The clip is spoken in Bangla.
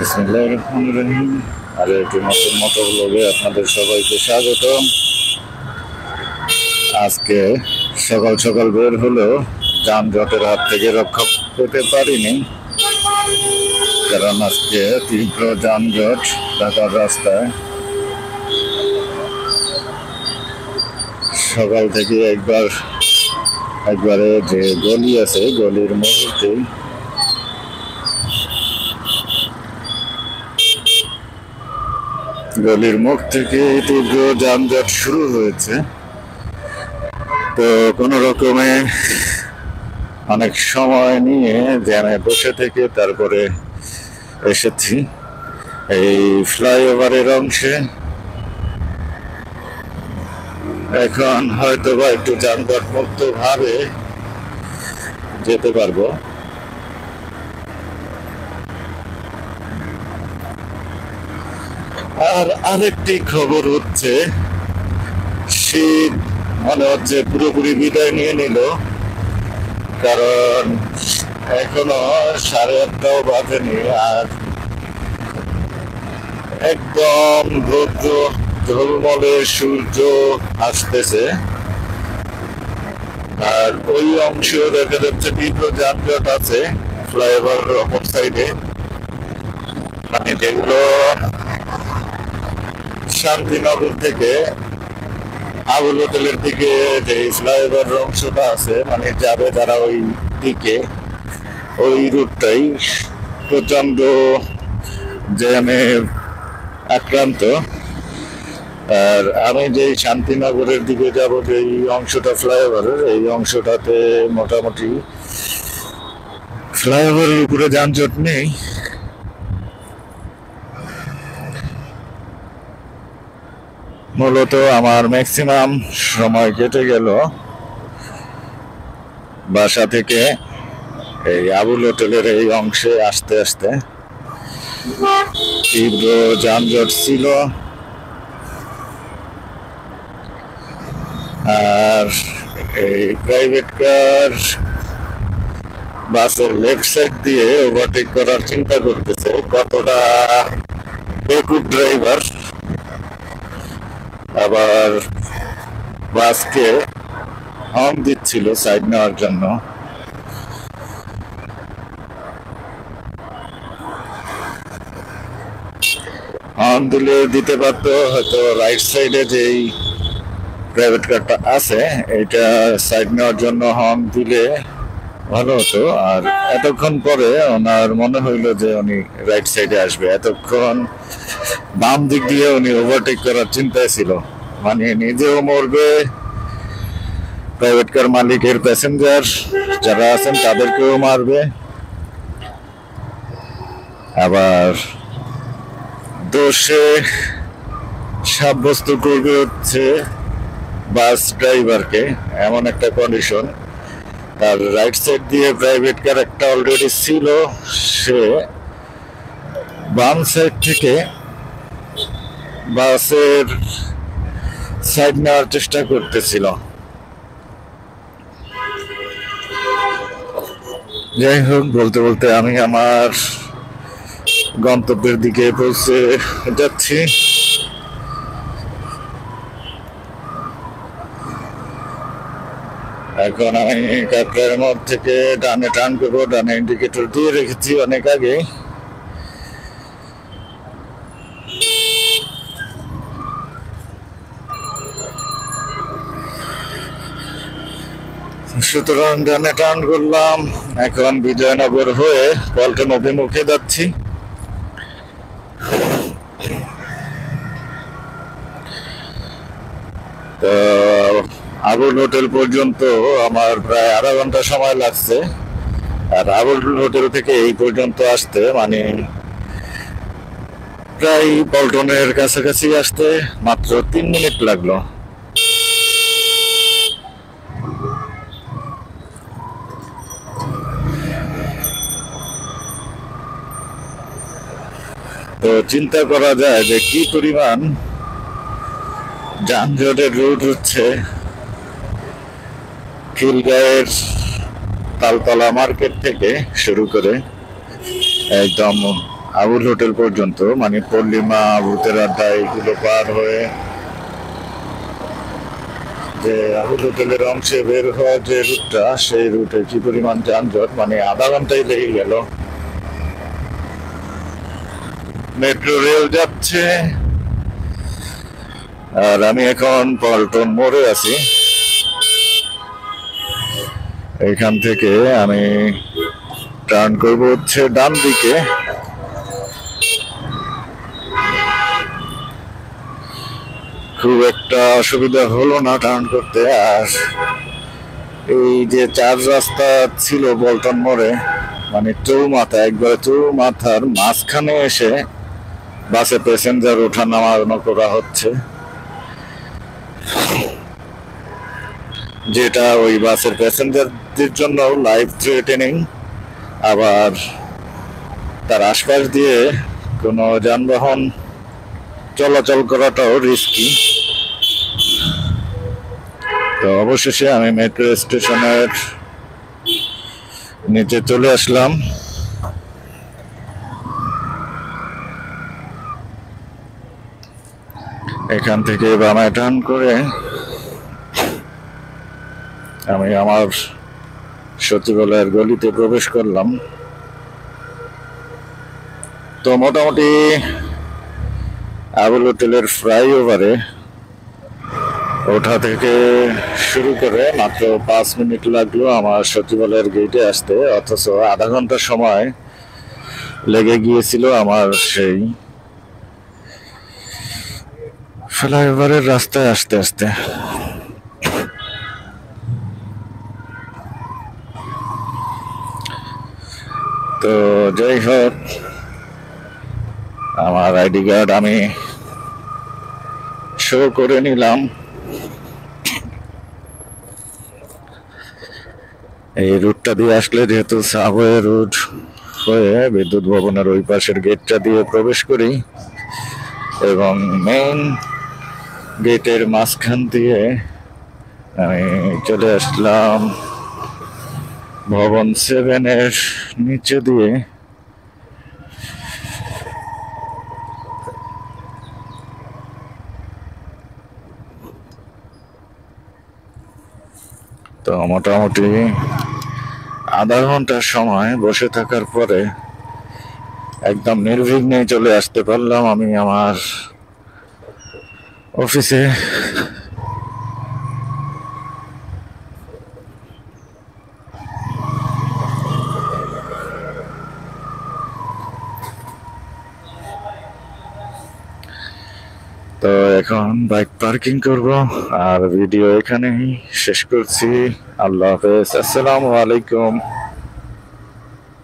বিসমিল্লাহির রহমানির রহিম। আর একটি নতুন মোটর ব্লগে আপনাদের সবাইকে স্বাগত। আজকে সকাল সকাল বের হলেও যানজটের হাত থেকে রক্ষা পেতে পারিনি, কারণ আজকে তীব্র যানজট ঢাকার রাস্তায়। সকাল থেকে একবারে যে গলি আছে, গলির মুহূর্তে গলির মুখ থেকে তীব্র যানজট শুরু হয়েছে। তো কোনো রকমে অনেক সময় নিয়ে জ্যামে বসে থেকে তারপরে এসেছি এই ফ্লাইওভারের অংশে। এখন হয়তো বা একটু যানজট মুক্ত ভাবে যেতে পারবো। আর আরেকটি খবর হচ্ছে, শীত মনে হচ্ছে পুরোপুরি বিদায় নিয়ে নিল, কারণ এখনো 8:30টাও বাজেনি আর একদম রৌদ্র ঝলমলে সূর্য আসতেছে। আর ওই অংশে দেখা যাচ্ছে তীব্র যানজট আছে ফ্লাইওভারের অপর সাইডে, মানে যেগুলো শান্তিনগর থেকে আবুল হোটেলের দিকে যে ফ্লাইওভার অংশটা আছে, মানে যাবে যারা ওই দিকে, ওই রুটটাই প্রচন্ড জ্যামে আক্রান্ত। আর আমি যে শান্তিনগরের দিকে যাব, যে অংশটা ফ্লাইওভারের, এই অংশটাতে মোটামুটি ফ্লাইওভারের উপরে যানজট নেই। মূলত আমার ম্যাক্সিমাম সময় কেটে গেল বাসা থেকে এই আবুল হোটেলের এই অংশে আসতে আসতে। তীব্র যানজট ছিল। আর এই প্রাইভেট কার বাসের লেফট সাইড দিয়ে ওভারটেক করার চিন্তা করতেছে, কতটা বেকুব ড্রাইভার। আবার বাসকে হর্ন দিচ্ছিল সাইড নেওয়ার জন্য। হর্ন দিলে দিতে পারতো, হয়তো রাইট সাইডে যেই প্রাইভেট কারটা আছে এটা সাইড নেওয়ার জন্য হর্ন দিলে ভালো হতো। আর এতক্ষণ পরে ওনার মনে হইলো যে উনি রাইট সাইডে আসবে, এতক্ষণ বাম দিক দিয়ে উনি ওভারটেক করার চিন্তায় ছিল, মানে নিজেও মরবে, প্রাইভেট কার মালিকের প্যাসেঞ্জার যারা আছেন তাদেরকেও মারবে, আবার দোষে সাব্যস্ত করবে হচ্ছে বাস ড্রাইভারকে। এমন একটা কন্ডিশন। তার রাইট সাইড দিয়ে প্রাইভেট কার একটা অলরেডি ছিল, সে বাম সাইড থেকে বাসের সাইড নেওয়ার চেষ্টা করতেছিল। যাই হোক, বলতে বলতে আমি আমার গন্তব্যের দিকে পৌঁছে যাচ্ছি। এখন আমি কাকরার মোড় থেকে ডানে টার্ন করবো, ডানে ইন্ডিকেটর দিয়ে রেখেছি অনেক আগে। সুতরাং ডানে টার্ন করলাম। এখন বিজয়নগর হয়ে পল্টন অভিমুখে যাচ্ছি। তো আবুল হোটেল পর্যন্ত আমার প্রায় 1/2 ঘন্টা সময় লাগছে। আর আবুল হোটেল থেকে এই পর্যন্ত আসতে মানে প্রায় পল্টনের কাছাকাছি আসতে মাত্র 3 মিনিট লাগলো। তো চিন্তা করা যায় যে কি পরিমাণ যানজটের রুট হচ্ছে খিলগাঁয়ের তালতলা মার্কেট থেকে শুরু করে একদম আবুল হোটেল পর্যন্ত, মানে পল্লিমা, ভূতের আড্ডা এগুলো পার হয়ে যে আবুল হোটেলের অংশে বের হওয়ার যে রুটটা, সেই রুটে কি পরিমাণ যানজট, মানে আধা ঘন্টাই লেগে গেল। মেট্রো রেল যাচ্ছে আর আমি এখন পল্টন মোড়ে আছি। এখান থেকে আমি টার্ন করব হচ্ছে ডান দিকে। খুব একটা অসুবিধা হলো না টার্ন করতে। আর এই যে চার রাস্তা ছিল পল্টন মোড়ে, মানে চৌমাথা, একবারে চৌমাথার মাঝখানে এসে বাসে প্যাসেঞ্জার ওঠা নামানো করা হচ্ছে, যেটা ওই বাসের প্যাসেঞ্জারদের জন্য লাইফ থ্রেটেনিং। আবার তার আশপাশ দিয়ে কোনো যানবাহন চলাচল করাটাও রিস্কি। তো অবশেষে আমি মেট্রো স্টেশনের নিচে চলে আসলাম। এখান থেকে বামায় টার্ন করে আমি আমার সচিবালয়ের গলিতে প্রবেশ করলাম। তো মোটামুটি আবুল হোটেলের ফ্লাইওভারে ওঠা থেকে শুরু করে মাত্র 5 মিনিট লাগলো আমার সচিবালয়ের গেটে আসতে, অথচ আধা ঘন্টা সময় লেগে গিয়েছিল আমার সেই ফ্লাইওভারের রাস্তায় আসতে আসতে। তো যাই হোক, আমার আইডি কার্ড আমি শো করে নিলাম। এই রুটটা দিয়ে আসলে, যেহেতু সাবওয়ে রুট হয়ে বিদ্যুৎ ভবনের ওই পাশের গেটটা দিয়ে প্রবেশ করি এবং মেইন গেটের মাঝখান দিয়ে আমি চলে আসলাম ভবন 7-এর নিচে দিয়ে। তো মোটামুটি আধা ঘন্টার সময় বসে থাকার পরে একদম নির্বিঘ্নে চলে আসতে পারলাম আমি আমার অফিসে। তো এখন বাইক পার্কিং করব আর ভিডিও এখানেই শেষ করছি। আল্লাহ হাফেজ, আসসালামু আলাইকুম।